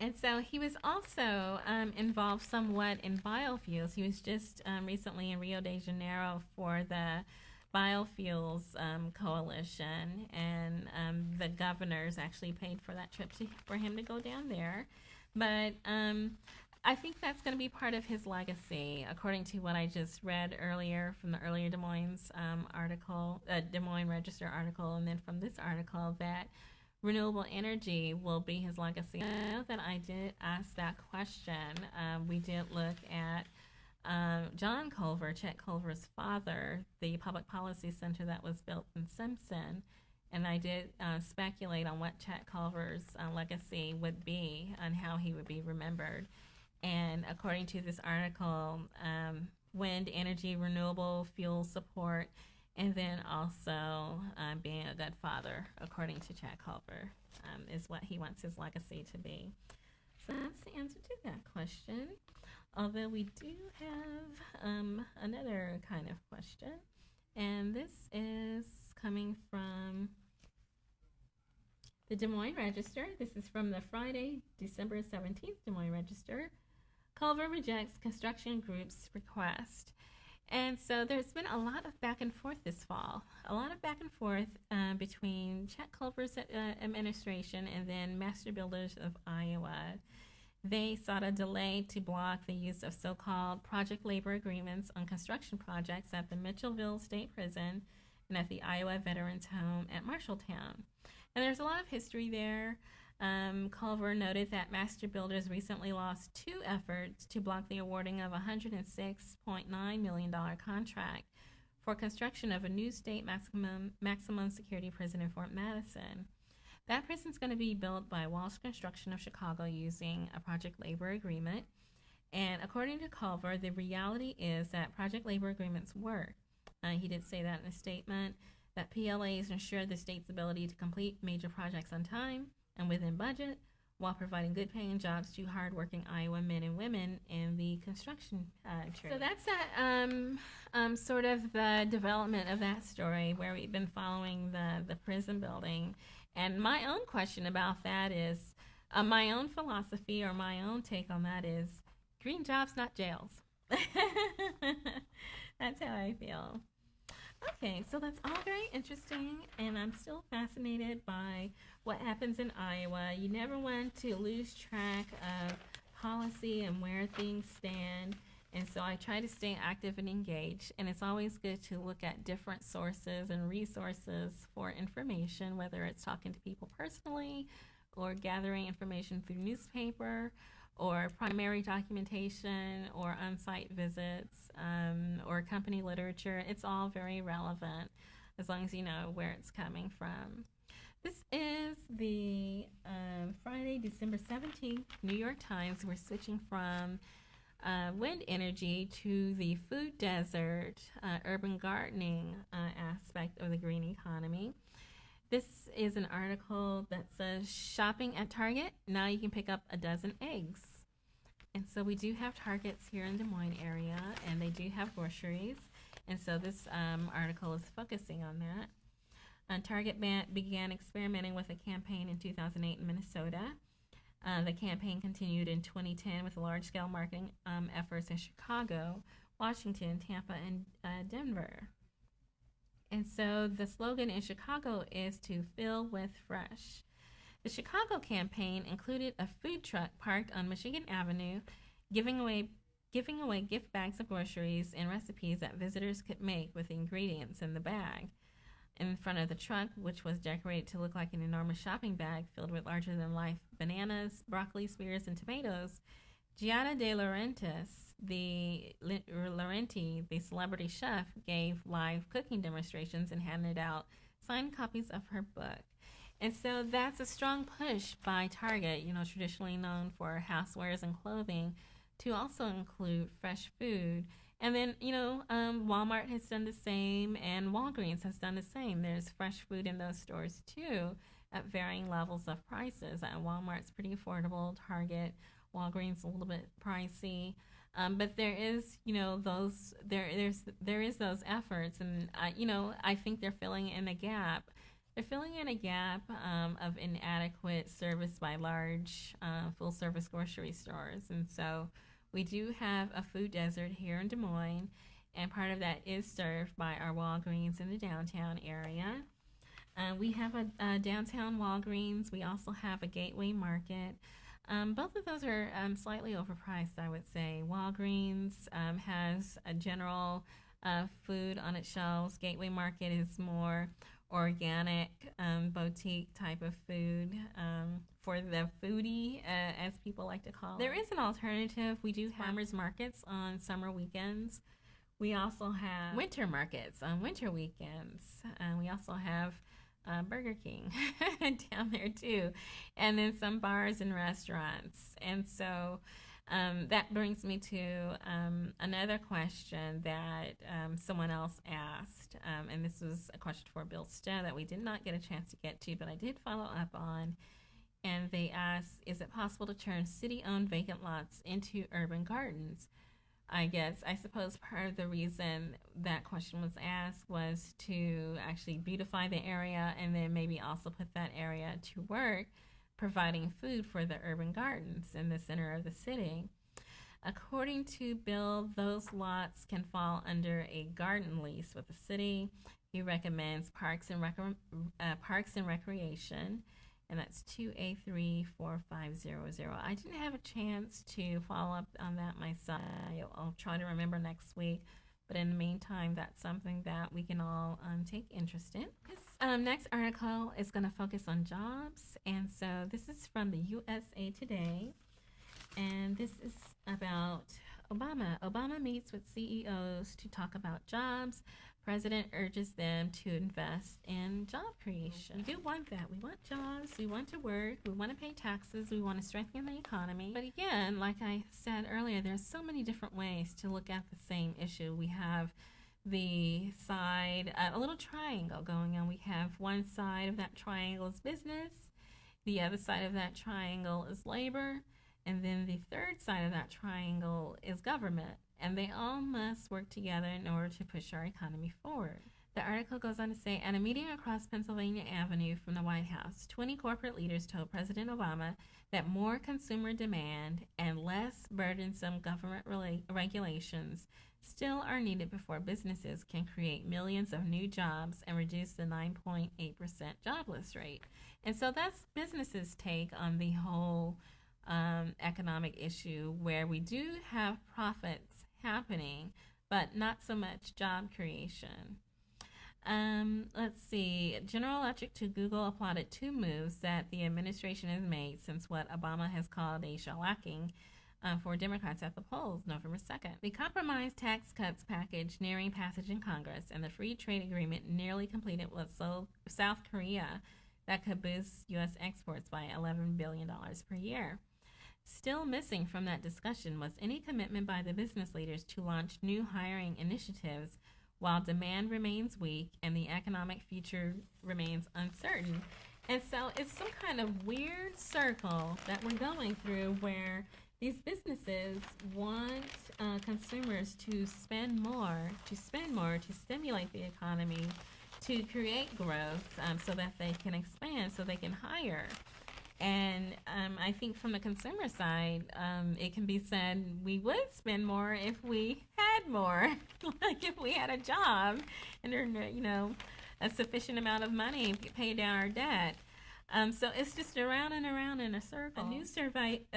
And so he was also involved somewhat in biofuels. He was just recently in Rio de Janeiro for the biofuels coalition, and the governors actually paid for that trip for him to go down there. But I think that's going to be part of his legacy, according to what I just read earlier from the earlier Des Moines article, Des Moines Register article, and then from this article that renewable energy will be his legacy. I know that I did ask that question. We did look at John Culver, Chet Culver's father, the public policy center that was built in Simpson. And I did speculate on what Chet Culver's legacy would be and how he would be remembered. And according to this article, wind energy, renewable fuel support, and then also being a good father, according to Chad Culver, is what he wants his legacy to be. So that's the answer to that question. Although we do have another kind of question, and this is coming from the Des Moines Register. This is from the Friday, December 17th Des Moines Register. Culver rejects construction group's request. And so there's been a lot of back and forth this fall, a lot of back and forth between Chet Culver's administration and then Master Builders of Iowa. They sought a delay to block the use of so-called project labor agreements on construction projects at the Mitchellville State Prison and at the Iowa Veterans Home at Marshalltown. And there's a lot of history there. Culver noted that Master Builders recently lost two efforts to block the awarding of a $106.9 million contract for construction of a new state maximum security prison in Fort Madison. That prison is going to be built by Walsh Construction of Chicago using a project labor agreement. And according to Culver, the reality is that project labor agreements work. He did say that in a statement, that PLAs ensure the state's ability to complete major projects on time and within budget, while providing good paying jobs to hardworking Iowa men and women in the construction trade. So that's that sort of the development of that story, where we've been following the prison building. And my own question about that is, my own philosophy or my own take on that is, green jobs, not jails. That's how I feel. Okay, so that's all very interesting, and I'm still fascinated by what happens in Iowa. You never want to lose track of policy and where things stand, and so I try to stay active and engaged, and it's always good to look at different sources and resources for information, whether it's talking to people personally or gathering information through newspaper or primary documentation or on-site visits or company literature. It's all very relevant as long as you know where it's coming from. This is the Friday, December 17th, New York Times. We're switching from wind energy to the food desert, urban gardening aspect of the green economy. This is an article that says, shopping at Target, now you can pick up a dozen eggs. And so we do have Targets here in Des Moines area, and they do have groceries. And so this article is focusing on that. Target began experimenting with a campaign in 2008 in Minnesota. The campaign continued in 2010 with large-scale marketing efforts in Chicago, Washington, Tampa, and Denver. And so the slogan in Chicago is to fill with fresh. The Chicago campaign included a food truck parked on Michigan Avenue, giving away gift bags of groceries and recipes that visitors could make with the ingredients in the bag. In front of the truck, which was decorated to look like an enormous shopping bag filled with larger-than-life bananas, broccoli, spears, and tomatoes, Giada De Laurenti, the celebrity chef, gave live cooking demonstrations and handed out signed copies of her book. And so that's a strong push by Target, traditionally known for housewares and clothing, to also include fresh food. And then, Walmart has done the same, and Walgreens has done the same. There's fresh food in those stores, too, at varying levels of prices. Walmart's pretty affordable. Target, Walgreens a little bit pricey. But there is, there is those efforts, and I think they're filling in a gap They're filling in a gap of inadequate service by large full-service grocery stores. And so we do have a food desert here in Des Moines, and part of that is served by our Walgreens in the downtown area. We have a downtown Walgreens. We also have a Gateway Market. Both of those are slightly overpriced, I would say. Walgreens has a general food on its shelves. Gateway Market is more organic, boutique type of food for the foodie, as people like to call it. There is an alternative. We do have farmers markets on summer weekends. We also have winter markets on winter weekends. We also have Burger King down there too, and then some bars and restaurants. And so that brings me to another question that someone else asked, and this was a question for Bill Stowe that we did not get a chance to get to, but I did follow up on. And they asked, is it possible to turn city-owned vacant lots into urban gardens? I suppose part of the reason that question was asked was to actually beautify the area and then maybe also put that area to work, providing food for the urban gardens in the center of the city. According to Bill, those lots can fall under a garden lease with the city. He recommends Parks and Recreation, and that's 2A34500. I didn't have a chance to follow up on that myself. I'll try to remember next week. But in the meantime, that's something that we can all take interest in. This next article is going to focus on jobs. And so this is from the USA Today. And this is about Obama. Obama meets with CEOs to talk about jobs. President urges them to invest in job creation. We do want that. We want jobs. We want to work. We want to pay taxes. We want to strengthen the economy. But again, like I said earlier, there's so many different ways to look at the same issue. We have the side, a little triangle going on. We have one side of that triangle is business. The other side of that triangle is labor. And then the third side of that triangle is government. And they all must work together in order to push our economy forward. The article goes on to say, at a meeting across Pennsylvania Avenue from the White House, 20 corporate leaders told President Obama that more consumer demand and less burdensome government regulations still are needed before businesses can create millions of new jobs and reduce the 9.8% jobless rate. And so that's businesses' take on the whole economic issue, where we do have profits happening, but not so much job creation. Let's see. General Electric to Google applauded two moves that the administration has made since what Obama has called a shellacking for Democrats at the polls November 2nd. The compromise tax cuts package nearing passage in Congress and the free trade agreement nearly completed with South Korea that could boost U.S. exports by $11 billion per year. Still missing from that discussion was any commitment by the business leaders to launch new hiring initiatives while demand remains weak and the economic future remains uncertain. And so it's some kind of weird circle that we're going through where these businesses want consumers to spend more, to stimulate the economy, to create growth so that they can expand, so they can hire. And I think from the consumer side, it can be said we would spend more if we had more, like if we had a job and a sufficient amount of money to pay down our debt. So it's just around and around in a circle. A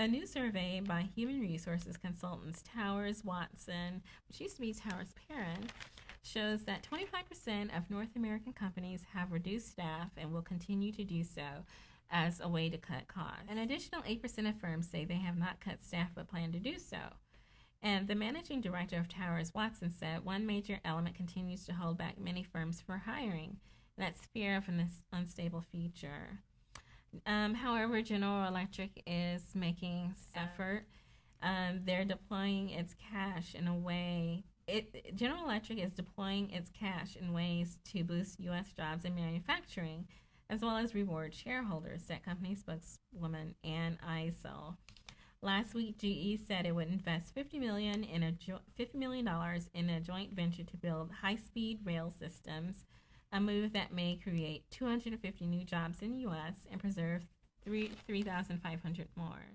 new survey by human resources consultants Towers Watson, which used to be Towers Perrin, shows that 25% of North American companies have reduced staff and will continue to do so as a way to cut costs. An additional 8% of firms say they have not cut staff but plan to do so. And the managing director of Towers Watson said one major element continues to hold back many firms from hiring, and that's fear of an unstable future. However, General Electric is making effort. They're deploying its cash in a way. General Electric is deploying its cash in ways to boost U.S. jobs in manufacturing, as well as reward shareholders, said company spokeswoman Ann Eisel. Last week, GE said it would invest $50 million in a joint venture to build high-speed rail systems a move that may create 250 new jobs in the U.S. and preserve 3,500 more.